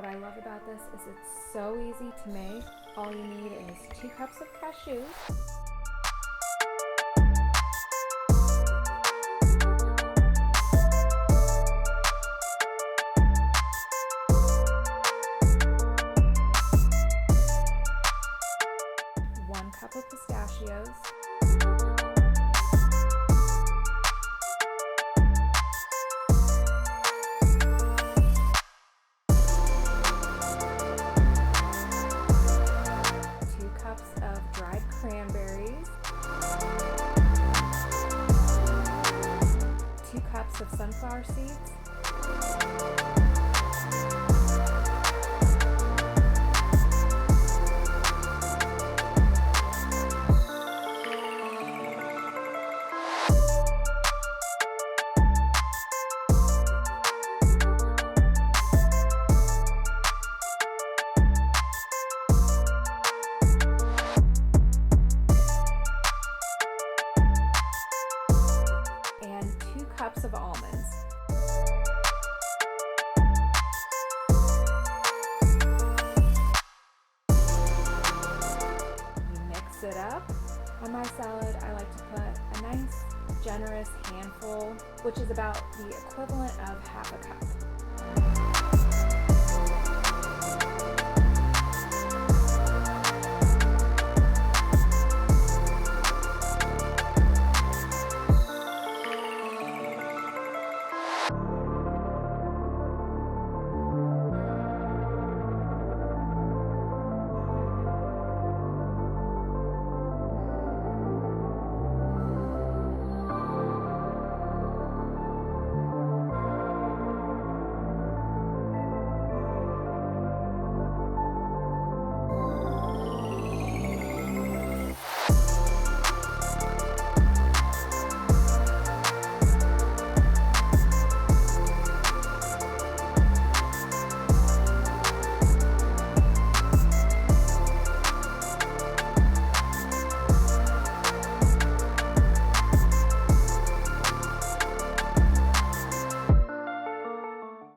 What I love about this is it's so easy to make. All you need is 2 cups of cashews, 1 cup of pistachios, 2 cups of dried cranberries, 2 cups of sunflower seeds, and 2 cups of almonds. You mix it up. On my salad, I like to put a nice, generous handful, which is about the equivalent of half a cup.